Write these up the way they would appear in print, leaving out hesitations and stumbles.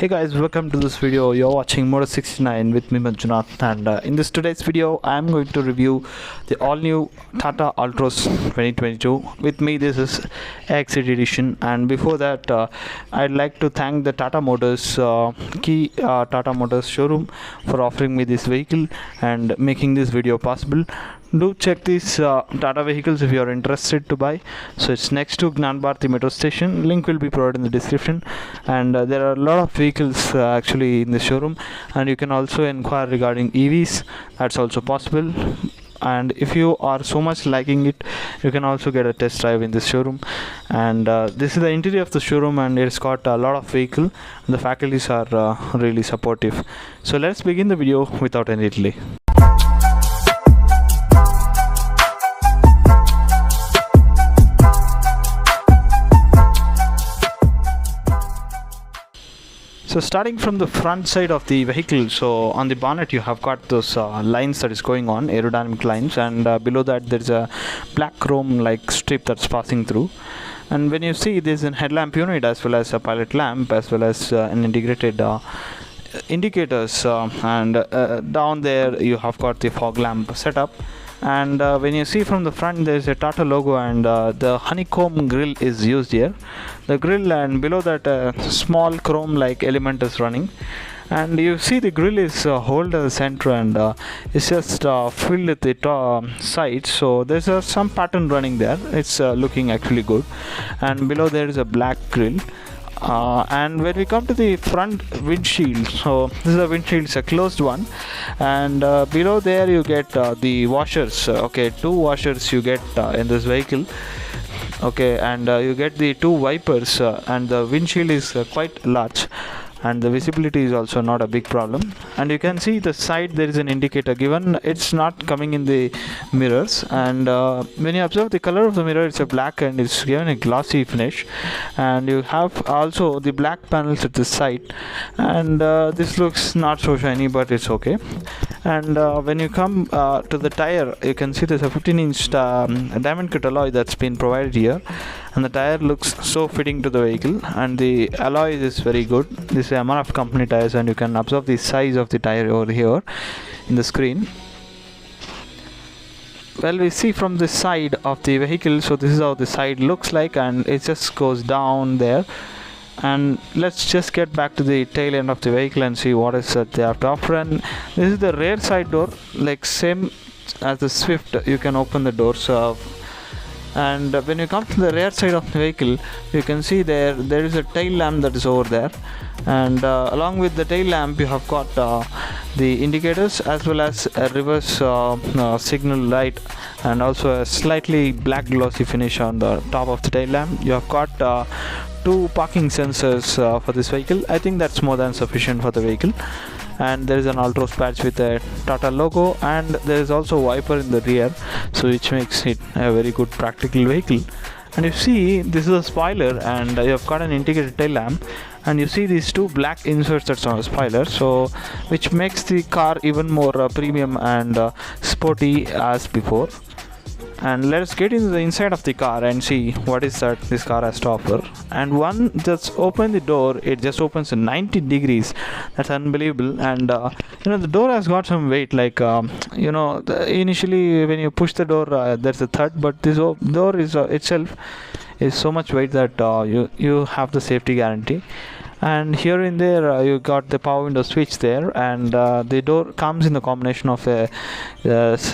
Hey guys, welcome to this video. You're watching Motor 69 with me Manjunath, and in this today's video I'm going to review the all new Tata Altroz 2022. With me this is Exit edition, and before that I'd like to thank the Tata Motors Tata Motors showroom for offering me this vehicle and making this video possible. Do check these Tata vehicles if you are interested to buy. So it's next to Gnan Bharati metro station. Link will be provided in the description, and there are a lot of vehicles actually in the showroom, and you can also inquire regarding EVs. That's also possible. And if you are so much liking it, you can also get a test drive in this showroom. And this is the interior of the showroom, and it's got a lot of vehicle. The faculties are really supportive. So let's begin the video without any delay. So starting from the front side of the vehicle, so on the bonnet you have got those lines that is going on, aerodynamic lines, and below that there is a black chrome like strip that's passing through. And when you see, there's a headlamp unit as well as a pilot lamp as well as an integrated indicators, and down there you have got the fog lamp setup. And when you see from the front, there's a Tata logo, and the honeycomb grill is used here. The grill, and below that small chrome like element is running, and you see the grill is hold at the center, and it's just filled with the sides. So there's some pattern running there. It's looking actually good. And below there is a black grill. And when we come to the front windshield, so this is a windshield, it's a closed one, and below there you get the washers. Okay, two washers you get in this vehicle. Okay, and you get the two wipers, and the windshield is quite large, and the visibility is also not a big problem. And you can see the side there is an indicator given. It's not coming in the mirrors, and when you observe the color of the mirror, it's a black and it's given a glossy finish. And you have also the black panels at the side, and this looks not so shiny, but it's okay. And when you come to the tire, you can see there's a 15-inch diamond cut alloy that's been provided here, and the tire looks so fitting to the vehicle, and the alloy is very good. This is MRF company tires, and you can observe the size of the tire over here in the screen. Well, we see from the side of the vehicle, so this is how the side looks like, and it just goes down there. And let's just get back to the tail end of the vehicle and see what is that they have to offer. And this is the rear side door, like same as the Swift. You can open the doors, and when you come to the rear side of the vehicle, you can see there is a tail lamp that is over there, and along with the tail lamp you have got the indicators as well as a reverse signal light, and also a slightly black glossy finish on the top of the tail lamp. You have got two parking sensors for this vehicle. I think that's more than sufficient for the vehicle. And there is an Altroz patch with a Tata logo, and there is also a wiper in the rear, so which makes it a very good practical vehicle. And you see, this is a spoiler, and you have got an integrated tail lamp, and you see these two black inserts that's on the spoiler, so which makes the car even more premium and sporty as before. And let's get into the inside of the car and see what is that this car has to offer. And one just open the door, it just opens in 90 degrees. That's unbelievable. And the door has got some weight, like initially when you push the door, there's a thud, but this door is itself is so much weight that you have the safety guarantee. And here in there you got the power window switch there, and the door comes in the combination of a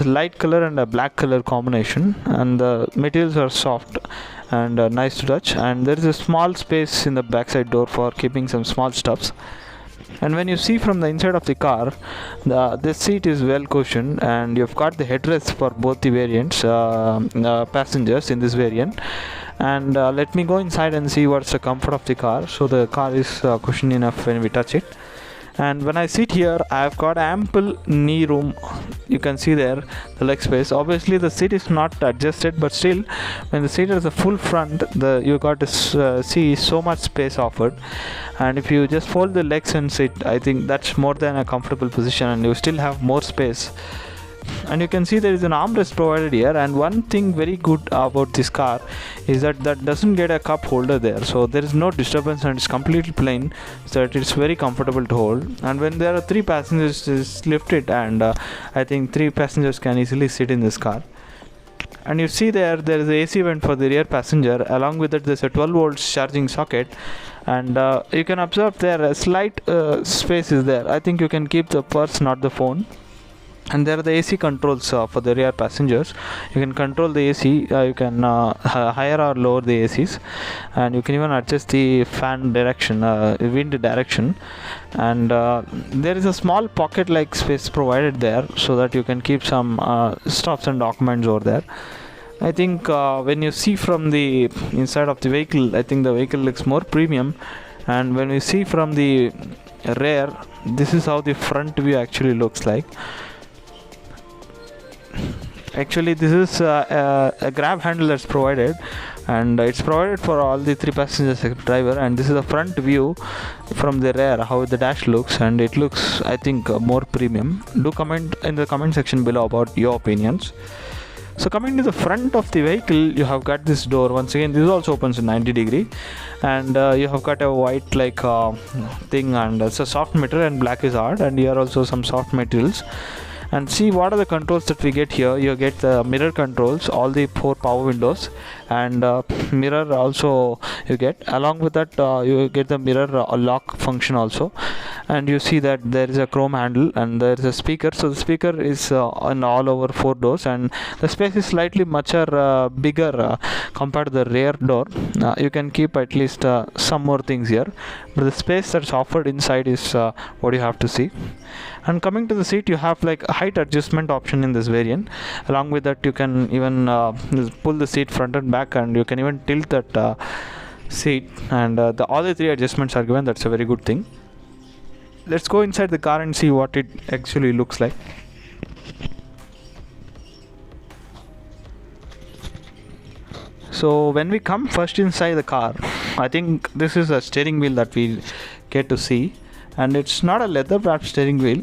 light color and a black color combination, and the materials are soft and nice to touch. And there is a small space in the backside door for keeping some small stuffs. And when you see from the inside of the car, the seat is well cushioned, and you've got the headrest for both the variants, passengers in this variant. And let me go inside and see what's the comfort of the car. So the car is cushioned enough when we touch it. And when I sit here, I've got ample knee room. You can see there the leg space. Obviously the seat is not adjusted, but still when the seat has a full front, you got to see so much space offered. And if you just fold the legs and sit, I think that's more than a comfortable position, and you still have more space And you can see there is an armrest provided here, and one thing very good about this car is that doesn't get a cup holder there, so there is no disturbance and it's completely plain, so that it's very comfortable to hold. And when there are 3 passengers, just lift it, and I think 3 passengers can easily sit in this car. And you see there is a AC vent for the rear passenger. Along with it, there's a 12 volts charging socket, and you can observe there a slight space is there. I think you can keep the purse, not the phone. And there are the AC controls for the rear passengers. You can control the AC, you can higher or lower the ACs, and you can even adjust the fan direction, wind direction. And there is a small pocket like space provided there, so that you can keep some stuffs and documents over there. I think when you see from the inside of the vehicle, I think the vehicle looks more premium. And when we see from the rear, this is how the front view actually looks like. Actually, this is a grab handle that's provided, and it's provided for all the 3 passengers except driver. And this is the front view from the rear, how the dash looks, and it looks, I think, more premium. Do comment in the comment section below about your opinions. So coming to the front of the vehicle, you have got this door. Once again, this also opens in 90°, and you have got a white like thing, and it's a soft material, and black is hard, and here also some soft materials. And see what are the controls that we get here. You get the mirror controls, all the 4 power windows, and mirror also you get. Along with that, you get the mirror lock function also. And you see that there is a chrome handle, and there is a speaker. So the speaker is on all over 4 doors, and the space is slightly bigger compared to the rear door. You can keep at least some more things here, but the space that's offered inside is what you have to see. And coming to the seat, you have like a height adjustment option in this variant. Along with that, you can even pull the seat front and back, and you can even tilt that seat, and all the 3 adjustments are given. That's a very good thing. Let's go inside the car and see what it actually looks like. So when we come first inside the car, I think this is a steering wheel that we get to see. And it's not a leather wrapped steering wheel,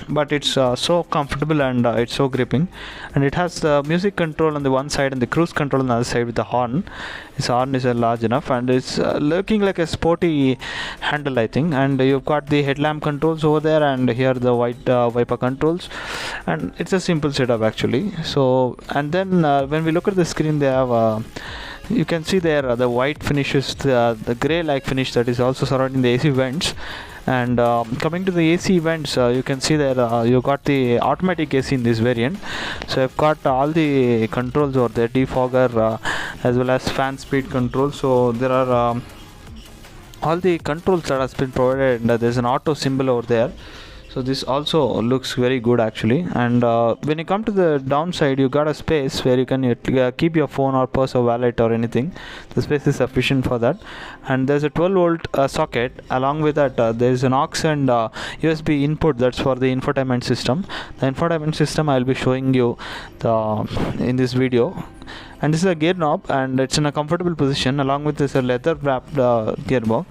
but it's so comfortable, and it's so gripping. And it has the music control on the one side and the cruise control on the other side with the horn. This horn is large enough, and it's looking like a sporty handle, I think. And you've got the headlamp controls over there, and here the white wiper controls. And it's a simple setup actually. So, and then when we look at the screen, they have you can see there the white finishes, the grey like finish that is also surrounding the AC vents. And coming to the AC vents, you can see that you got the automatic AC in this variant. So I've got all the controls over there, defogger as well as fan speed control. So there are all the controls that has been provided, and there's an auto symbol over there. So this also looks very good actually. And when you come to the downside, you got a space where you can keep your phone or purse or wallet or anything. The space is sufficient for that. And there's a 12 volt socket. Along with that, there's an aux and USB input that's for the infotainment system. The infotainment system I'll be showing you in this video. And this is a gear knob, and it's in a comfortable position. Along with this, a leather wrapped gearbox.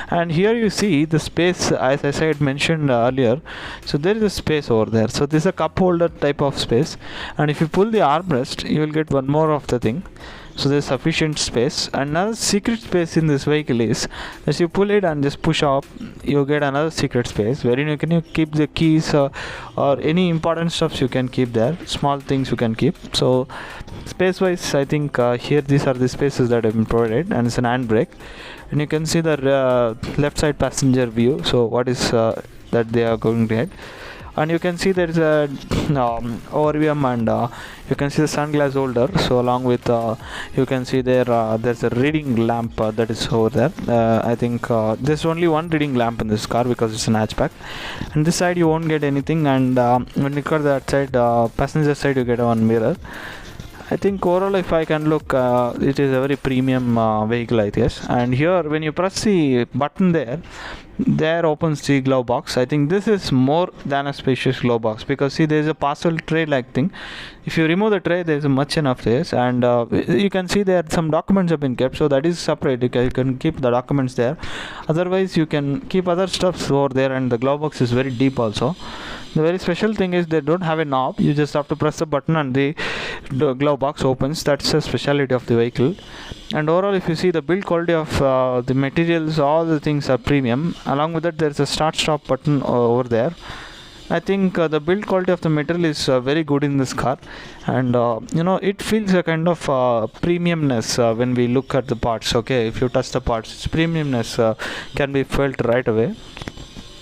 And here you see the space, as I said mentioned earlier. So there is a space over there. So this is a cup holder type of space, and if you pull the armrest, you will get one more of the thing. So there's sufficient space. Another secret space in this vehicle is, as you pull it and just push up, you get another secret space wherein you can keep the keys or any important stuffs you can keep there. Small things you can keep. So space wise, I think here these are the spaces that have been provided, and it's an handbrake. And you can see the left side passenger view. So what is that they are going to hit. And you can see there is a overview, and you can see the sunglass holder. So along with you can see there there's a reading lamp that is over there. I think there's only one reading lamp in this car because it's an hatchback. And this side you won't get anything, and when you cut that side, passenger side, you get one mirror. I think overall, if I can look, it is a very premium vehicle, I guess. And here when you press the button there opens the glove box. I think this is more than a spacious glove box, because see, there is a parcel tray like thing. If you remove the tray, there is much enough space, and you can see there some documents have been kept, so that is separate. You can keep the documents there. Otherwise you can keep other stuffs over there, and the glove box is very deep also. The very special thing is they don't have a knob. You just have to press the button and the glove box opens. That's the speciality of the vehicle. And overall, if you see the build quality of the materials, all the things are premium. Along with that, there's a start stop button over there. I think the build quality of the material is very good in this car, and it feels a kind of premiumness when we look at the parts. Okay, if you touch the parts, its premiumness can be felt right away.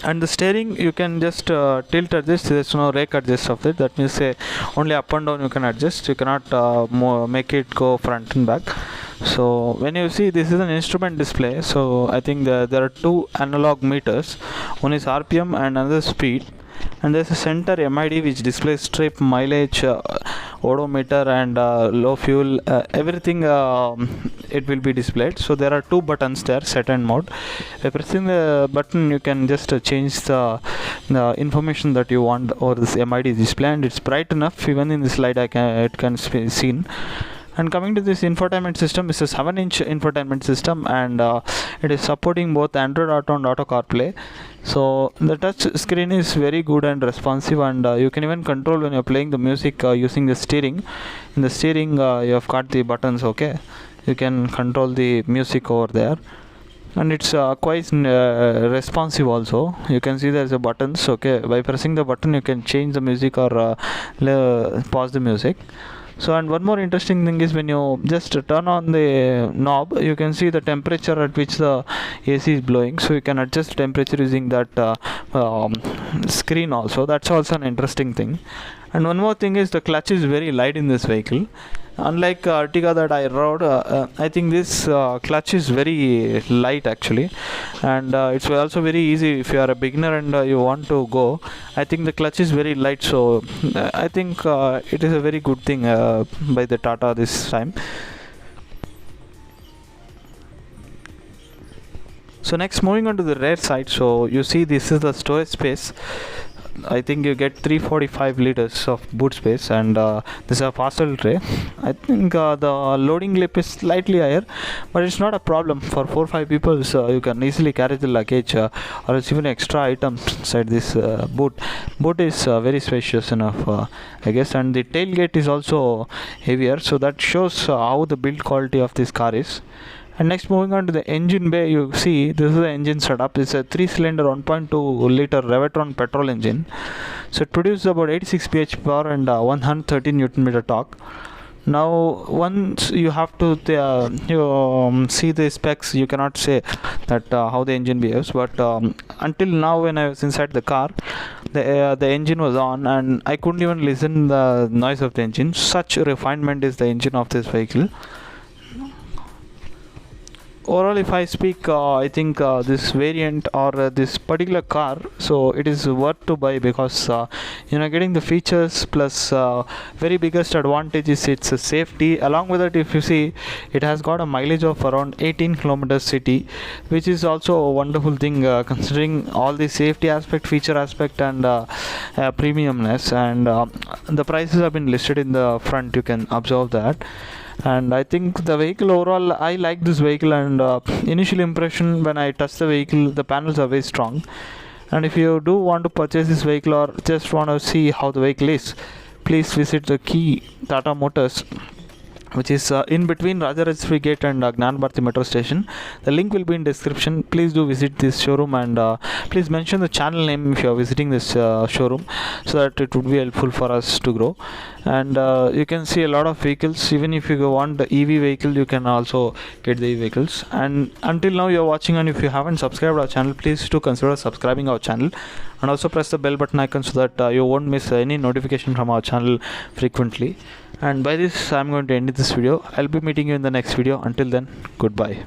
And the steering, you can just tilt adjust. There's no rake adjust of it. That means only up and down you can adjust. You cannot make it go front and back. So when you see, this is an instrument display, so I think there are two analog meters. One is RPM and another speed, and there's a center MID which displays trip, mileage, odometer, and low fuel, everything it will be displayed. So there are two buttons there, set and mode. By pressing the button, you can just change the information that you want over this MID display, and it's bright enough. Even in this light it can be seen. And coming to this infotainment system, it's a 7-inch infotainment system, and it is supporting both Android Auto and Auto CarPlay. So the touch screen is very good and responsive, and you can even control when you're playing the music using the steering. In the steering, you have got the buttons. Okay, you can control the music over there, and it's quite responsive also. You can see there's a buttons. Okay, by pressing the button, you can change the music or pause the music. So, and one more interesting thing is when you just turn on the knob, you can see the temperature at which the AC is blowing. So you can adjust temperature using that screen also. That's also an interesting thing. And one more thing is the clutch is very light in this vehicle. Unlike Ertiga that I rode, I think this clutch is very light actually, and it's also very easy if you are a beginner and you want to go. I think the clutch is very light, so I think it is a very good thing by the Tata this time. So next, moving on to the rear side, so you see this is the storage space. I think you get 345 liters of boot space, and this is a parcel tray. I think the loading lip is slightly higher, but it's not a problem for 4-5 people. So you can easily carry the luggage or else even extra items inside this boot. Boot is very spacious enough, I guess, and the tailgate is also heavier, so that shows how the build quality of this car is. And next, moving on to the engine bay, you see this is the engine setup. It's a 3-cylinder 1.2 liter Varient petrol engine. So it produces about 86 bhp power and 113 Nm torque. Now once you have to see the specs, you cannot say that how the engine behaves, but until now when I was inside the car, the engine was on and I couldn't even listen the noise of the engine. Such refinement is the engine of this vehicle. Overall, if I speak, I think this variant or this particular car, so it is worth to buy because getting the features plus very biggest advantage is its safety. Along with that, if you see, it has got a mileage of around 18 kilometers city, which is also a wonderful thing considering all the safety aspect, feature aspect, and premiumness. And the prices have been listed in the front. You can observe that. And I think the vehicle overall, I like this vehicle, and initial impression when I touch the vehicle, the panels are very strong. And if you do want to purchase this vehicle or just want to see how the vehicle is, please visit the key Tata Motors, which is in between Rajarajasri Gate and Gnan Bharati Metro Station. The link will be in description. Please do visit this showroom, and please mention the channel name if you are visiting this showroom, so that it would be helpful for us to grow. And you can see a lot of vehicles. Even if you want the EV vehicle, you can also get the EV vehicles. And until now you are watching, and if you haven't subscribed our channel, please do consider subscribing our channel, and also press the bell button icon so that you won't miss any notification from our channel frequently. And by this, I'm going to end this video. I'll be meeting you in the next video. Until then, goodbye.